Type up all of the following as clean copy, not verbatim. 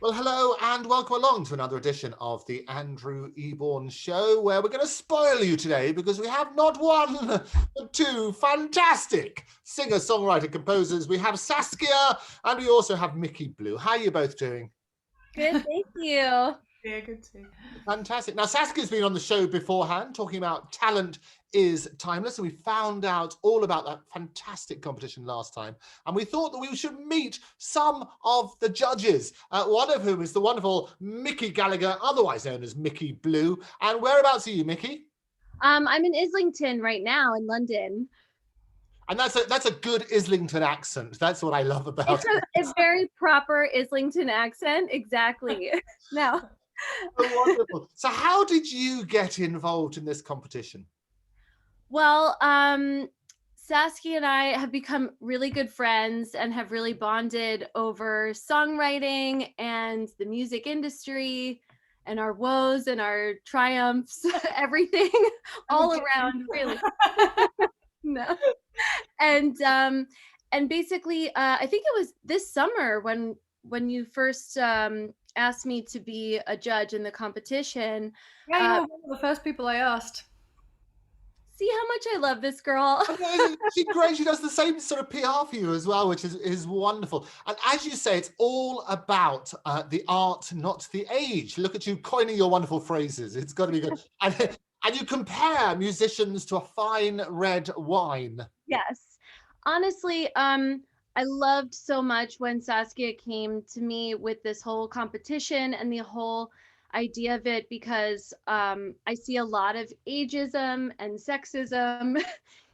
Well, hello and welcome along to another edition of the Andrew Eborn Show, where we're going to spoil you today because we have not one, but two fantastic singer-songwriter composers. We have Saskia and we also have Micky Blue. How are you both doing? Good, thank you. Yeah, good too. Fantastic. Now, Saskia's been on the show beforehand talking about talent is timeless, and we found out all about that fantastic competition last time, and we thought that we should meet some of the judges, one of whom is the wonderful Micky Gallagher, otherwise known as Micky Blue. And whereabouts are you, Micky? I'm in Islington right now in London. And that's a good Islington accent. That's what I love about it. It's a very proper Islington accent, exactly. No. So wonderful. So how did you get involved in this competition? Well, Saskia and I have become really good friends and have really bonded over songwriting and the music industry and our woes and our triumphs, everything all around, really. No. And basically, I think it was this summer when you first asked me to be a judge in the competition. Yeah, you were one of the first people I asked. See how much I love this girl. She's great. She does the same sort of PR for you as well, which is wonderful. And as you say, it's all about the art, not the age. Look at you coining your wonderful phrases. It's got to be good. And you compare musicians to a fine red wine. Yes. Honestly, I loved so much when Saskia came to me with this whole competition and the whole idea of it, because I see a lot of ageism and sexism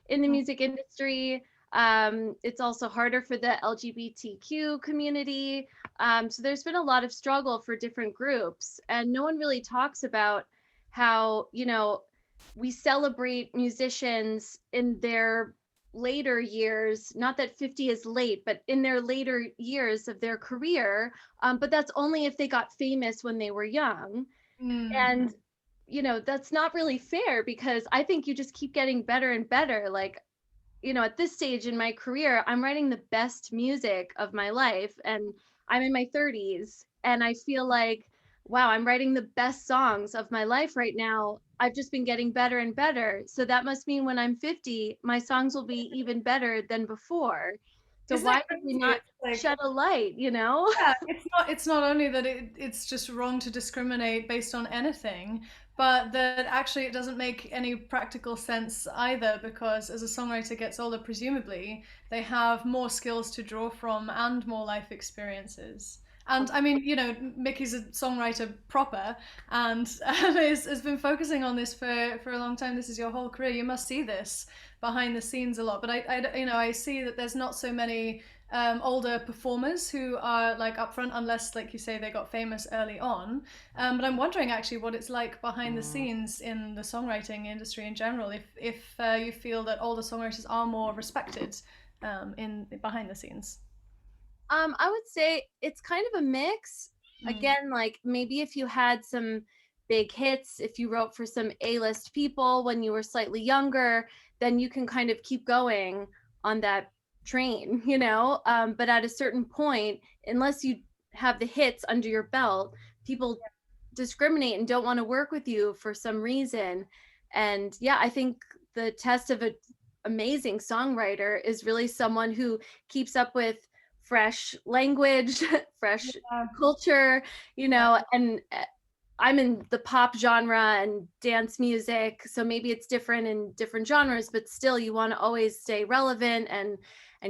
in the music industry. It's also harder for the LGBTQ community. So there's been a lot of struggle for different groups, and no one really talks about how, we celebrate musicians in their later years, not that 50 is late, but in their later years of their career. But that's only if they got famous when they were young. And, that's not really fair, because I think you just keep getting better and better. Like, at this stage in my career, I'm writing the best music of my life, and I'm in my 30s, and I feel like, wow, I'm writing the best songs of my life right now. I've just been getting better and better. So that must mean when I'm 50, my songs will be even better than before. So why would we not shed a light, Yeah, it's not only that it's just wrong to discriminate based on anything, but that actually it doesn't make any practical sense either, because as a songwriter gets older, presumably they have more skills to draw from and more life experiences. And I mean, Micky's a songwriter proper, and has been focusing on this for a long time. This is your whole career. You must see this behind the scenes a lot. But I see that there's not so many older performers who are like upfront, unless, like you say, they got famous early on. But I'm wondering actually what it's like behind the scenes in the songwriting industry in general. If you feel that older songwriters are more respected in behind the scenes. I would say it's kind of a mix. Again, like maybe if you had some big hits, if you wrote for some A-list people when you were slightly younger, then you can kind of keep going on that train, but at a certain point, unless you have the hits under your belt, people discriminate and don't want to work with you for some reason. And yeah, I think the test of an amazing songwriter is really someone who keeps up with fresh language, fresh culture, and I'm in the pop genre and dance music, so maybe it's different in different genres, but still you want to always stay relevant and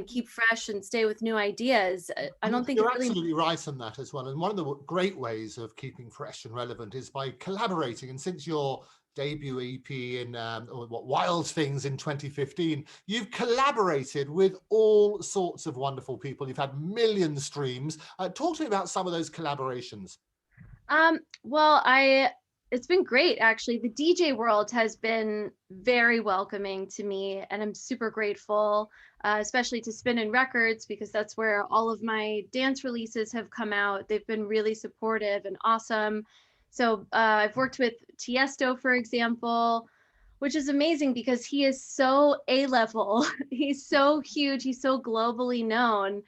keep fresh and stay with new ideas. I don't think you're really... absolutely right on that as well. And one of the great ways of keeping fresh and relevant is by collaborating. And since your debut EP in Wild Things in 2015, you've collaborated with all sorts of wonderful people. You've had million streams. Talk to me about some of those collaborations. Well, it's been great, actually. The DJ world has been very welcoming to me, and I'm super grateful, especially to Spinnin' Records, because that's where all of my dance releases have come out. They've been really supportive and awesome. So I've worked with Tiesto, for example, which is amazing because he is so A-level. He's so huge. He's so globally known.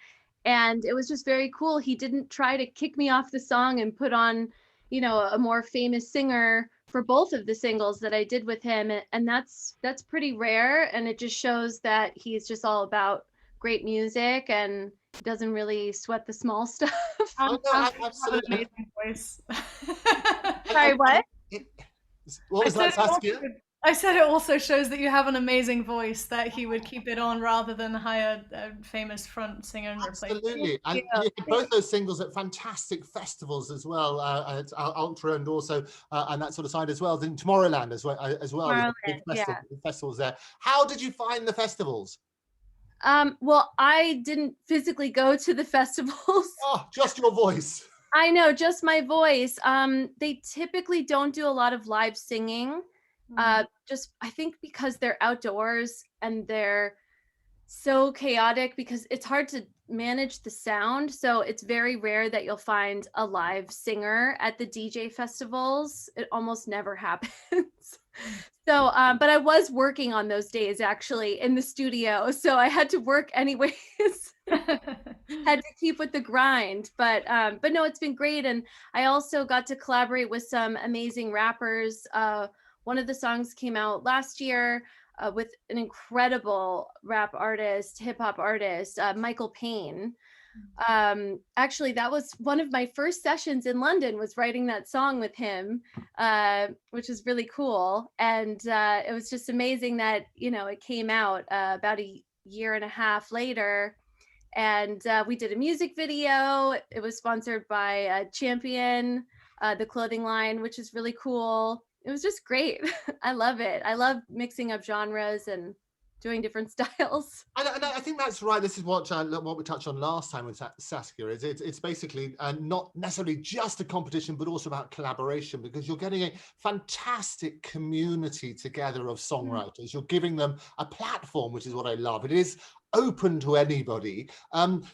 And it was just very cool. He didn't try to kick me off the song and put on, you know, a more famous singer for both of the singles that I did with him. And that's pretty rare. And it just shows that he's just all about great music and doesn't really sweat the small stuff. Oh, no, Have an absolutely. amazing voice. Sorry, what? What was that, Saskia? I said it also shows that you have an amazing voice, that he would keep it on rather than hire a famous front singer and replace. Absolutely, and you did both those singles at fantastic festivals as well, at Ultra and also and that sort of side as well. Then Tomorrowland as well, big festivals there. How did you find the festivals? Well, I didn't physically go to the festivals. Oh, just your voice. I know, just my voice. They typically don't do a lot of live singing. Just I think because they're outdoors and they're so chaotic because it's hard to manage the sound. So it's very rare that you'll find a live singer at the DJ festivals. It almost never happens. So, but I was working on those days actually in the studio. So I had to work anyways. Had to keep with the grind, but no, it's been great. And I also got to collaborate with some amazing rappers. One of the songs came out last year with an incredible rap artist, hip hop artist, Michael Payne. Actually, that was one of my first sessions in London, was writing that song with him, which is really cool. And it was just amazing that, you know, it came out about a year and a half later. And we did a music video. It was sponsored by Champion, the clothing line, which is really cool. It was just great. I love it. I love mixing up genres and doing different styles. And I think that's right. This is what we touched on last time with Saskia. It's basically not necessarily just a competition, but also about collaboration, because you're getting a fantastic community together of songwriters. You're giving them a platform, which is what I love. It is open to anybody.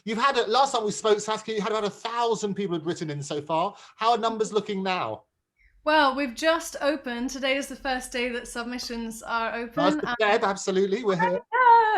You've had last time we spoke, Saskia, you had about 1,000 people had written in so far. How are numbers looking now? Well, we've just opened. Today is the first day that submissions are open. Absolutely, we're here.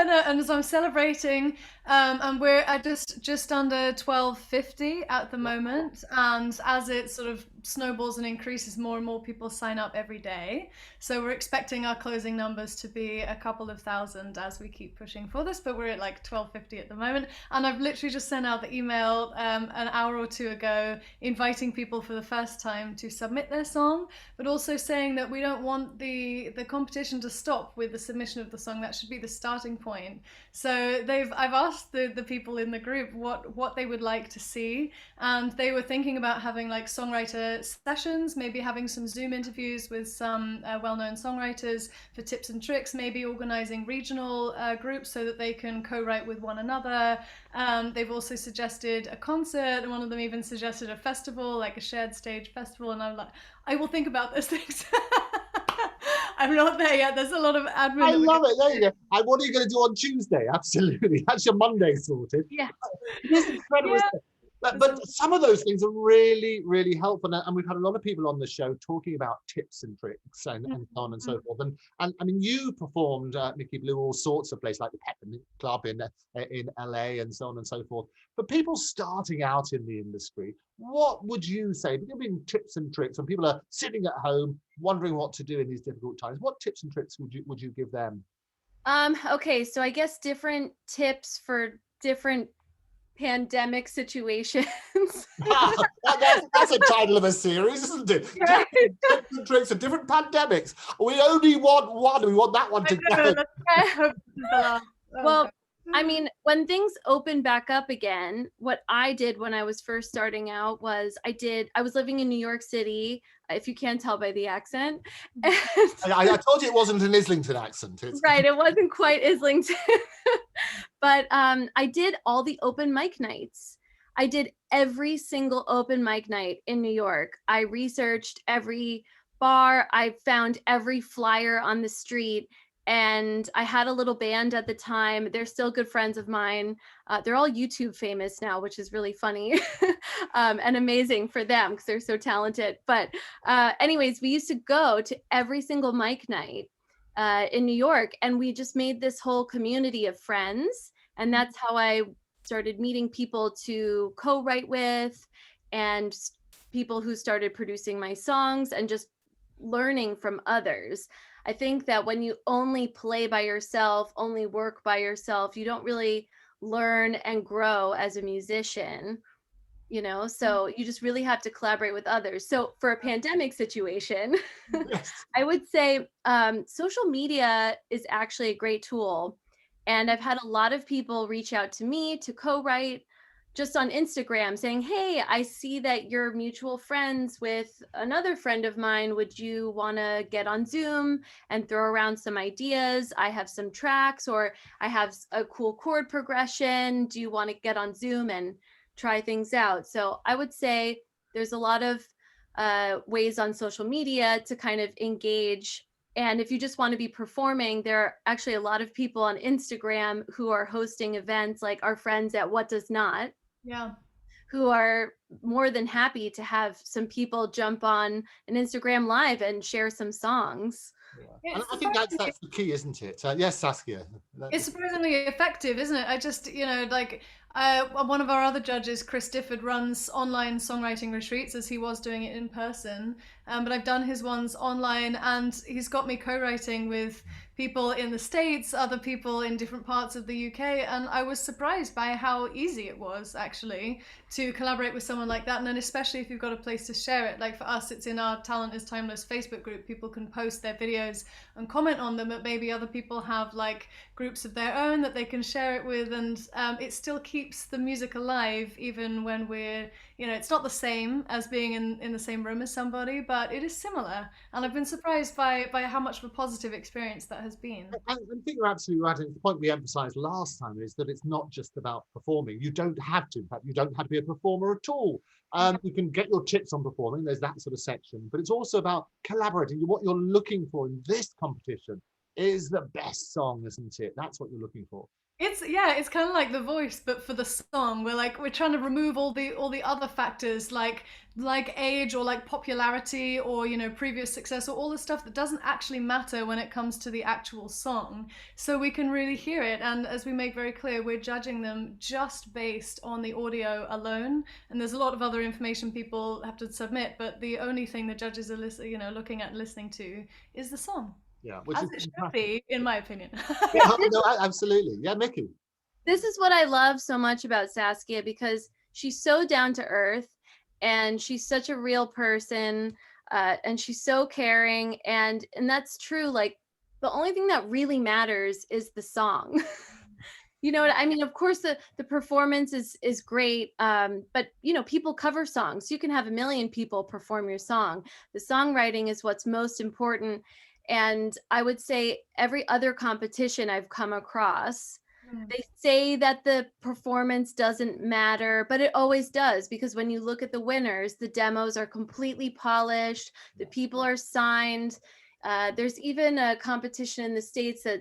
And so I'm celebrating, and we're at just under 1250 at the moment. And as it sort of snowballs and increases, more and more people sign up every day. So we're expecting our closing numbers to be a couple of thousand as we keep pushing for this, but we're at like 1250 at the moment. And I've literally just sent out the email an hour or two ago inviting people for the first time to submit their song, but also saying that we don't want the competition to stop with the submission of the song. That should be the starting point. So I've asked the people in the group what they would like to see, and they were thinking about having like songwriter sessions, maybe having some Zoom interviews with some well-known songwriters for tips and tricks, maybe organizing regional groups so that they can co-write with one another. They've also suggested a concert, and one of them even suggested a festival, like a shared stage festival, and I'm like, I will think about those things. I'm not there yet. There's a lot of admin. I love it. There you go. And what are you going to do on Tuesday? Absolutely. That's your Monday sorted. Yeah. It's incredible. Yeah. But some of those things are really, really helpful. And we've had a lot of people on the show talking about tips and tricks and so on and so forth. And I mean, you performed Micky Blue all sorts of places like the Peppermint Club in LA and so on and so forth. For people starting out in the industry, what would you say, giving tips and tricks when people are sitting at home wondering what to do in these difficult times? What tips and tricks would you give them? Okay, so I guess different tips for different pandemic situations. That's a title of a series, isn't it? Right. Different tricks and different pandemics. We only want one. We want that one to go. Well, I mean, when things open back up again, what I did when I was first starting out was I was living in New York City, if you can't tell by the accent. I told you it wasn't an Islington accent. Right, it wasn't quite Islington. But I did all the open mic nights. I did every single open mic night in New York. I researched every bar. I found every flyer on the street. And I had a little band at the time. They're still good friends of mine. They're all YouTube famous now, which is really funny and amazing for them because they're so talented. But anyways, we used to go to every single mic night in New York, and we just made this whole community of friends. And that's how I started meeting people to co-write with, and people who started producing my songs, and just learning from others. I think that when you only play by yourself, only work by yourself, you don't really learn and grow as a musician, you know? So you just really have to collaborate with others. So for a pandemic situation, Yes. I would say social media is actually a great tool. And I've had a lot of people reach out to me to co-write just on Instagram saying, hey, I see that you're mutual friends with another friend of mine. Would you want to get on Zoom and throw around some ideas? I have some tracks, or I have a cool chord progression. Do you want to get on Zoom and try things out? So I would say there's a lot of ways on social media to kind of engage. And if you just want to be performing, there are actually a lot of people on Instagram who are hosting events, like our friends at What Does Not, Yeah. who are more than happy to have some people jump on an Instagram live and share some songs. Yeah. And I think that's the key, isn't it? Yes, Saskia. It's surprisingly effective, isn't it? I just, like, one of our other judges, Chris Difford, runs online songwriting retreats, as he was doing it in person. But I've done his ones online, and he's got me co-writing with people in the States, other people in different parts of the UK, and I was surprised by how easy it was, actually, to collaborate with someone like that. And then especially if you've got a place to share it. Like for us, it's in our Talent is Timeless Facebook group. People can post their videos and comment on them, but maybe other people have like groups of their own that they can share it with, and it still keeps the music alive, even when we're, it's not the same as being in the same room as somebody, but it is similar. And I've been surprised by how much of a positive experience that has been. I think you're absolutely right. And the point we emphasized last time is that it's not just about performing. You don't have to. In fact, you don't have to be a performer at all. You can get your tips on performing. There's that sort of section. But it's also about collaborating. What you're looking for in this competition is the best song, isn't it? That's what you're looking for. It's kind of like The Voice, but for the song. We're trying to remove all the other factors like age, or like popularity, or previous success, or all the stuff that doesn't actually matter when it comes to the actual song, so we can really hear it. And as we make very clear, we're judging them just based on the audio alone, and there's a lot of other information people have to submit, but the only thing the judges are looking at and listening to is the song. Yeah, which as it should be, in my opinion. Yeah, no, absolutely. Yeah, Micky. This is what I love so much about Saskia, because she's so down to earth, and she's such a real person, and she's so caring, and that's true. Like, the only thing that really matters is the song. You know what I mean? Of course, the performance is great, but people cover songs. You can have a million people perform your song. The songwriting is what's most important. And I would say every other competition I've come across, they say that the performance doesn't matter, but it always does, because when you look at the winners, the demos are completely polished, the people are signed. There's even a competition in the States that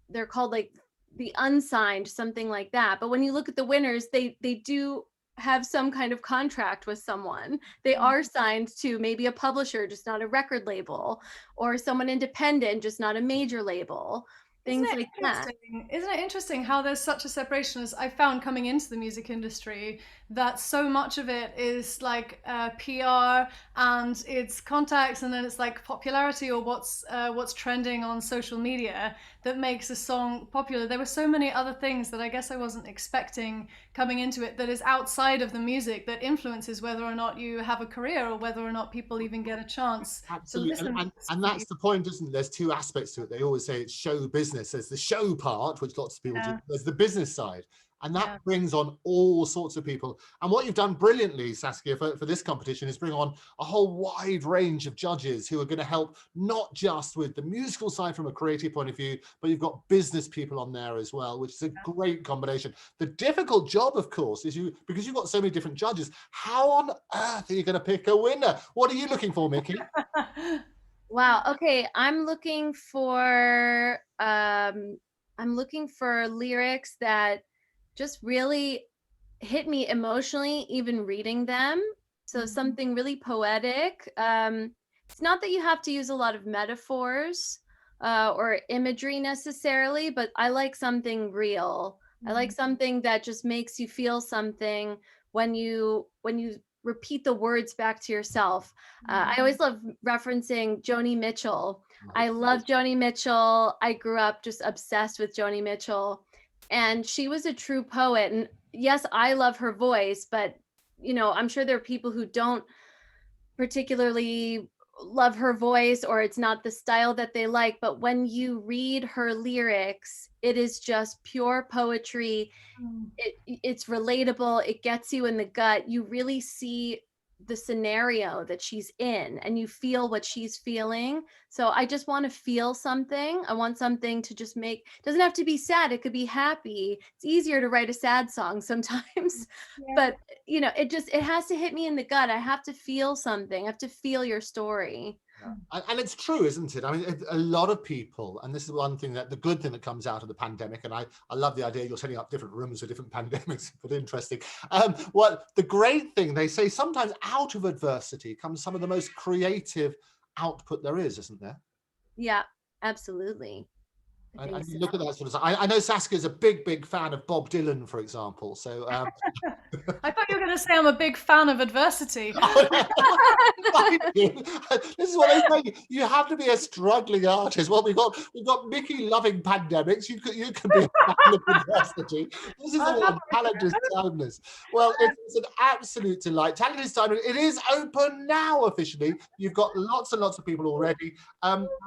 they're called like the unsigned, something like that. But when you look at the winners, they do have some kind of contract with someone. They are signed to maybe a publisher, just not a record label, or someone independent, just not a major label. Things like that. Isn't it interesting how there's such a separation, as I found coming into the music industry, that so much of it is like PR, and it's contacts, and then it's like popularity, or what's trending on social media that makes a song popular. There were so many other things that I guess I wasn't expecting coming into it, that is outside of the music, that influences whether or not you have a career, or whether or not people even get a chance. Absolutely. And that's the point, isn't it? There's two aspects to it. They always say it's show business. There's the show part, which lots of people do. There's the business side. And that brings on all sorts of people. And what you've done brilliantly, Saskia, for this competition is bring on a whole wide range of judges who are going to help, not just with the musical side from a creative point of view, but you've got business people on there as well, which is a great combination. The difficult job, of course, is because you've got so many different judges, how on earth are you going to pick a winner? What are you looking for, Micky? Wow. Okay. I'm looking for lyrics that just really hit me emotionally, even reading them. So something really poetic. It's not that you have to use a lot of metaphors or imagery necessarily, but I like something real. I like something that just makes you feel something when you repeat the words back to yourself. I always love referencing Joni Mitchell. I love Joni Mitchell. I grew up just obsessed with Joni Mitchell, and she was a true poet. And yes, I love her voice, but I'm sure there are people who don't particularly love her voice, or it's not the style that they like. But when you read her lyrics, it is just pure poetry. It's relatable. It gets you in the gut. You really see the scenario that she's in, and you feel what she's feeling. So I just want to feel something. I want something to just make, doesn't have to be sad. It could be happy. It's easier to write a sad song sometimes, but it has to hit me in the gut. I have to feel something. I have to feel your story. And it's true, isn't it? I mean, a lot of people, and this is one thing the good thing that comes out of the pandemic, and I love the idea you're setting up different rooms for different pandemics, but interesting. What the great thing, they say sometimes out of adversity comes some of the most creative output there is, isn't there? Yeah, absolutely. And you look at that sort of stuff. I know Saskia's a big fan of Bob Dylan, for example. So I thought you were going to say I'm a big fan of adversity. This is what I say. You have to be a struggling artist. Well, we've got Micky loving pandemics. You can be a fan of adversity. This is all Talent is Timeless. Well, it's an absolute delight. Talent is Timeless. It is open now officially. You've got lots and lots of people already.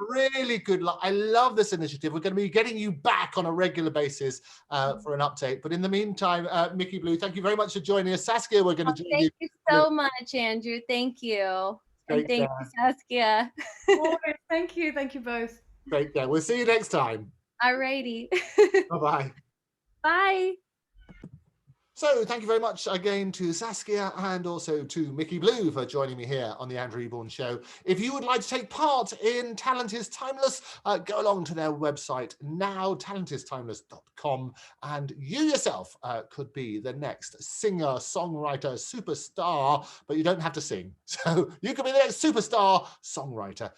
Really good luck. I love this initiative. We're going to be getting you back on a regular basis for an update. But in the meantime, Micky Blue, thank you very much for joining us. Saskia, we're going to join you. Thank you so much, Andrew. Thank you. And thank you, Saskia. Thank you. Thank you both. Great day. We'll see you next time. Alrighty. Bye-bye. Bye. So thank you very much again to Saskia and also to Micky Blue for joining me here on the Andrew Eborn Show. If you would like to take part in Talent is Timeless, go along to their website now, talentistimeless.com, and you yourself could be the next singer-songwriter superstar, but you don't have to sing. So you could be the next superstar songwriter.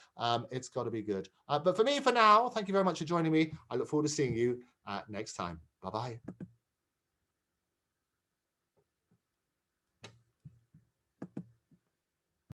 It's got to be good. But for me, for now, thank you very much for joining me. I look forward to seeing you next time. Bye-bye.